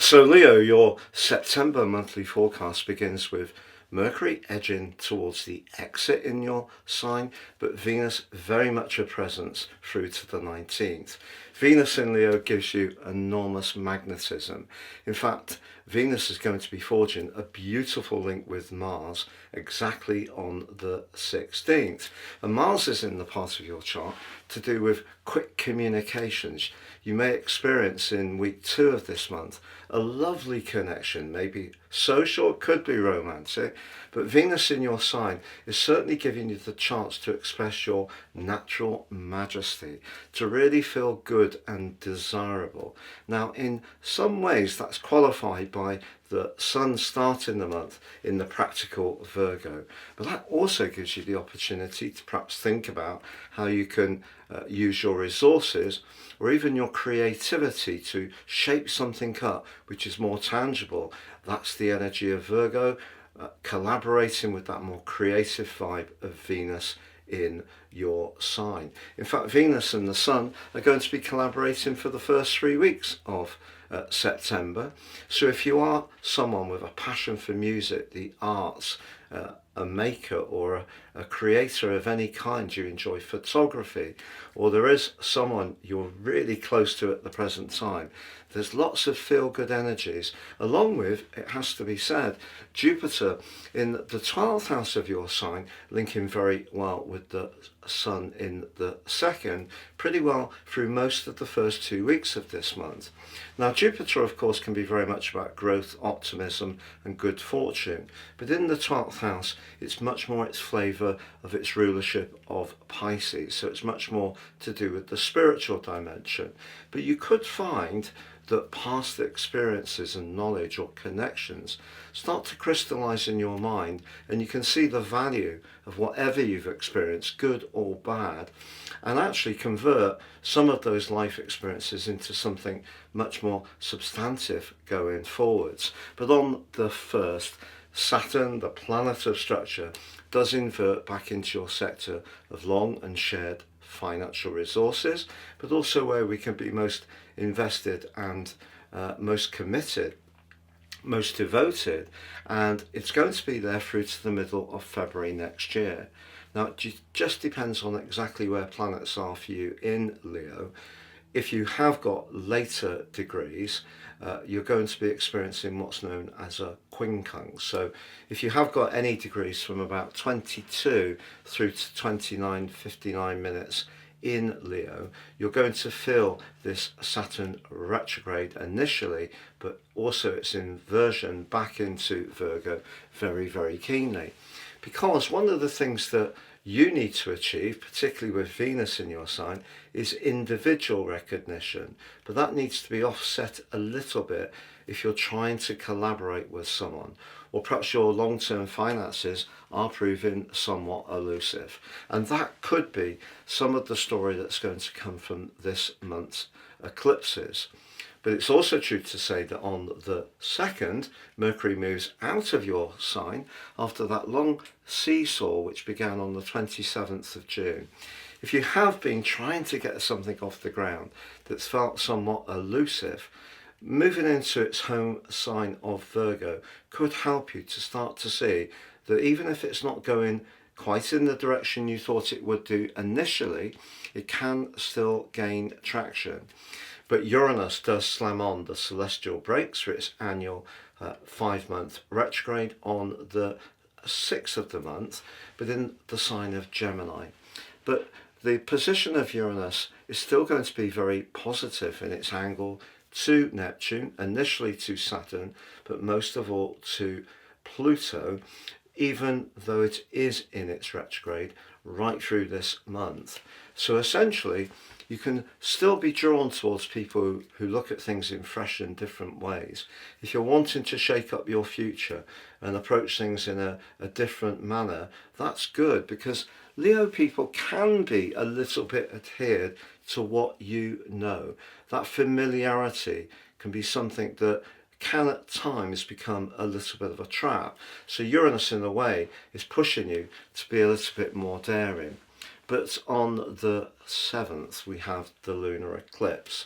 So Leo, your September monthly forecast begins with Mercury edging towards the exit in your sign, but Venus very much a presence through to the 19th. Venus in Leo gives you enormous magnetism. In fact, Venus is going to be forging a beautiful link with Mars exactly on the 16th. And Mars is in the part of your chart to do with quick communications. You may experience in week 2 of this month a lovely connection, maybe social, could be romantic, but Venus in your sign is certainly giving you the chance to express your natural majesty, to really feel good and desirable. Now, in some ways, that's qualified by the sun starting the month in the practical Virgo, but that also gives you the opportunity to perhaps think about how you can use your resources or even your creativity to shape something up which is more tangible. That's the energy of Virgo, collaborating with that more creative vibe of Venus in your sign. In fact, Venus and the Sun are going to be collaborating for the first 3 weeks of September. So if you are someone with a passion for music, the arts, a maker or a creator of any kind, you enjoy photography, or there is someone you're really close to at the present time, there's lots of feel-good energies, along with, it has to be said, Jupiter in the 12th house of your sign, linking very well with the Sun in the second, pretty well through most of the first 2 weeks of this month. Now, Jupiter, of course, can be very much about growth, optimism, and good fortune, but in the 12th house, it's much more its flavour of its rulership of Pisces, so it's much more to do with the spiritual dimension. But you could find that past experiences and knowledge or connections start to crystallize in your mind, and you can see the value of whatever you've experienced, good or bad, and actually convert some of those life experiences into something much more substantive going forwards. But on the first, Saturn, the planet of structure, does invert back into your sector of long and shared financial resources, but also where we can be most invested and most committed, most devoted, and it's going to be there through to the middle of February next year. Now, it just depends on exactly where planets are for you in Leo. If you have got later degrees, you're going to be experiencing what's known as a quincunx. So if you have got any degrees from about 22 through to 29:59 minutes in Leo, you're going to feel this Saturn retrograde initially, but also its inversion back into Virgo very, very keenly. Because one of the things that you need to achieve, particularly with Venus in your sign, is individual recognition. But that needs to be offset a little bit if you're trying to collaborate with someone, or perhaps your long-term finances are proving somewhat elusive. And that could be some of the story that's going to come from this month's eclipses. But it's also true to say that on the 2nd, Mercury moves out of your sign after that long seesaw which began on the 27th of June. If you have been trying to get something off the ground that's felt somewhat elusive, moving into its home sign of Virgo could help you to start to see that even if it's not going quite in the direction you thought it would do initially, it can still gain traction. But Uranus does slam on the celestial brakes for its annual 5-month retrograde on the 6th of the month, but in the sign of Gemini. But the position of Uranus is still going to be very positive in its angle to Neptune, initially to Saturn, but most of all to Pluto, even though it is in its retrograde right through this month. So essentially, you can still be drawn towards people who look at things in fresh and different ways. If you're wanting to shake up your future and approach things in a different manner, that's good, because Leo people can be a little bit adhered to what you know. That familiarity can be something that can at times become a little bit of a trap. So Uranus, in a way, is pushing you to be a little bit more daring. But on the 7th, we have the lunar eclipse.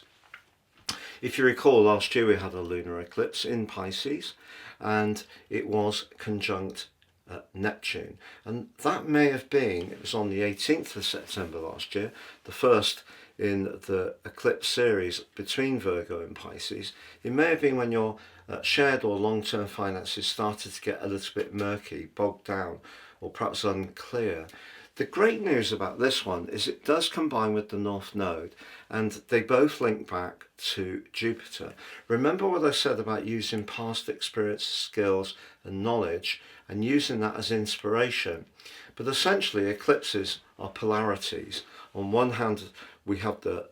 If you recall, last year we had a lunar eclipse in Pisces, and it was conjunct Neptune. And that may have been, it was on the 18th of September last year, the first in the eclipse series between Virgo and Pisces. It may have been when your shared or long-term finances started to get a little bit murky, bogged down, or perhaps unclear. The great news about this one is it does combine with the North Node, and they both link back to Jupiter. Remember what I said about using past experience, skills and knowledge and using that as inspiration. But essentially eclipses are polarities. On one hand we have the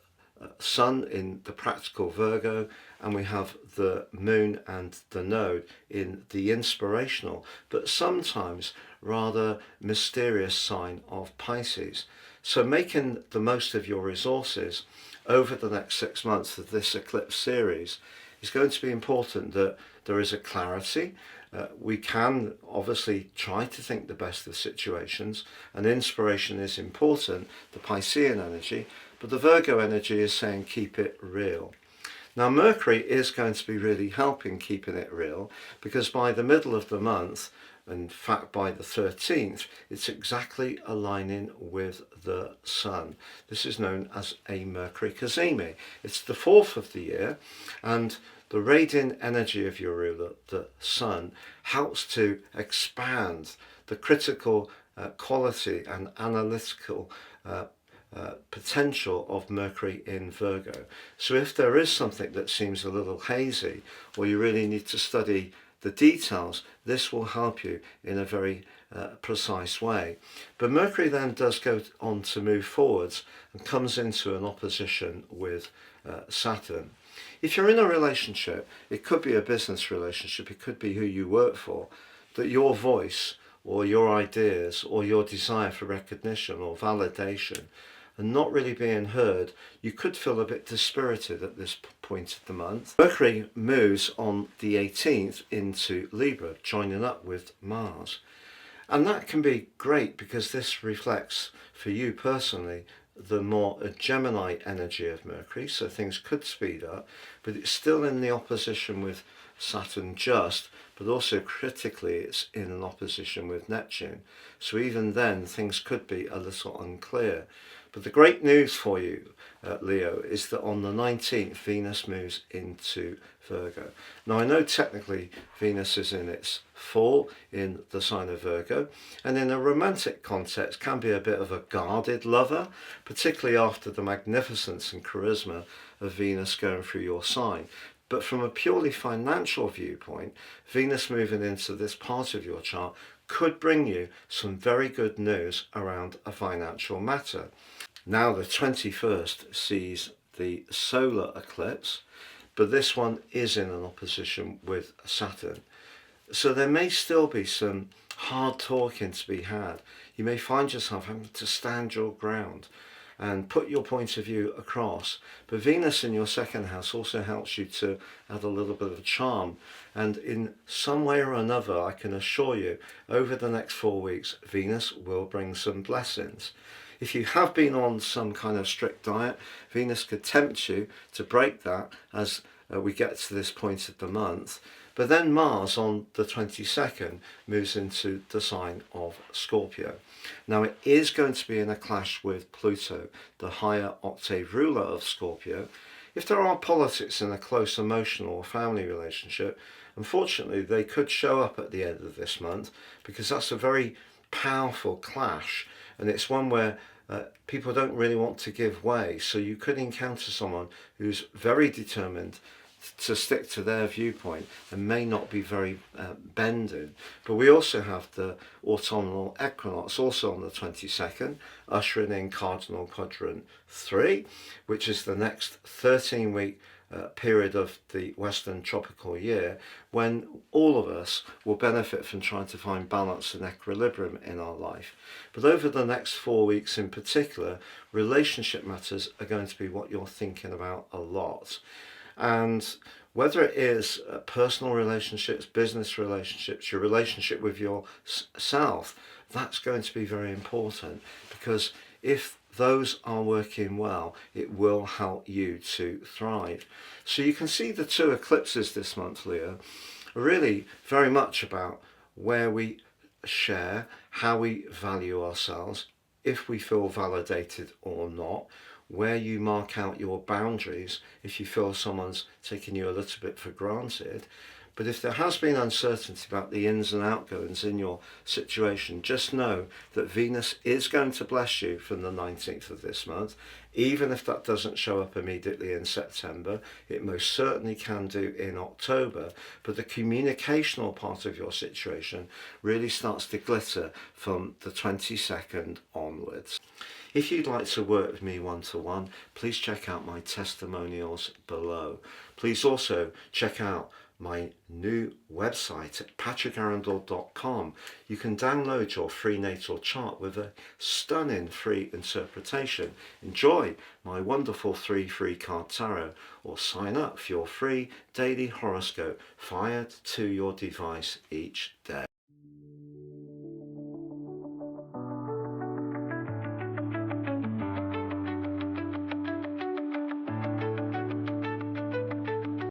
Sun in the practical Virgo, and we have the Moon and the Node in the inspirational, but sometimes rather mysterious sign of Pisces. So making the most of your resources over the next 6 months of this eclipse series is going to be important, that there is a clarity. We can obviously try to think the best of situations, and inspiration is important, the Piscean energy, but the Virgo energy is saying keep it real. Now Mercury is going to be really helping keeping it real, because by the middle of the month, in fact by the 13th, it's exactly aligning with the Sun. This is known as a Mercury cazimi. It's the 4th of the year, and the radiant energy of your ruler, the Sun, helps to expand the critical quality and analytical potential of Mercury in Virgo. So if there is something that seems a little hazy, or you really need to study the details, this will help you in a very precise way. But Mercury then does go on to move forwards and comes into an opposition with Saturn. If you're in a relationship, it could be a business relationship, it could be who you work for, that your voice or your ideas or your desire for recognition or validation and not really being heard, you could feel a bit dispirited at this point of the month. Mercury moves on the 18th into Libra, joining up with Mars. And that can be great, because this reflects for you personally the more Gemini energy of Mercury, so things could speed up, but it's still in the opposition with Saturn just, but also critically it's in an opposition with Neptune. So even then things could be a little unclear. But the great news for you, Leo, is that on the 19th Venus moves into Virgo. Now I know technically Venus is in its fall in the sign of Virgo, and in a romantic context can be a bit of a guarded lover, particularly after the magnificence and charisma of Venus going through your sign. But from a purely financial viewpoint, Venus moving into this part of your chart could bring you some very good news around a financial matter. Now the 21st sees the solar eclipse, but this one is in an opposition with Saturn. So there may still be some hard talking to be had. You may find yourself having to stand your ground and put your point of view across. But Venus in your second house also helps you to add a little bit of charm. And in some way or another, I can assure you, over the next 4 weeks, Venus will bring some blessings. If you have been on some kind of strict diet, Venus could tempt you to break that as we get to this point of the month. But then Mars on the 22nd moves into the sign of Scorpio. Now it is going to be in a clash with Pluto, the higher octave ruler of Scorpio. If there are politics in a close emotional or family relationship, unfortunately they could show up at the end of this month, because that's a very powerful clash, and it's one where people don't really want to give way. So you could encounter someone who's very determined to stick to their viewpoint and may not be very bending. But we also have the autumnal equinox also on the 22nd, ushering in cardinal quadrant 3, which is the next 13-week period of the Western tropical year, when all of us will benefit from trying to find balance and equilibrium in our life. But over the next 4 weeks in particular, relationship matters are going to be what you're thinking about a lot. And whether it is personal relationships, business relationships, your relationship with yourself, that's going to be very important, because if those are working well, it will help you to thrive. So you can see the two eclipses this month, Leo, are really very much about where we share, how we value ourselves, if we feel validated or not, where you mark out your boundaries if you feel someone's taking you a little bit for granted. But if there has been uncertainty about the ins and outgoings in your situation, just know that Venus is going to bless you from the 19th of this month. Even if that doesn't show up immediately in September, it most certainly can do in October. But the communicational part of your situation really starts to glitter from the 22nd onwards. If you'd like to work with me one-to-one, please check out my testimonials below. Please also check out my new website at patrickarundell.com. You can download your free natal chart with a stunning free interpretation. Enjoy my wonderful 3 free card tarot, or sign up for your free daily horoscope fired to your device each day.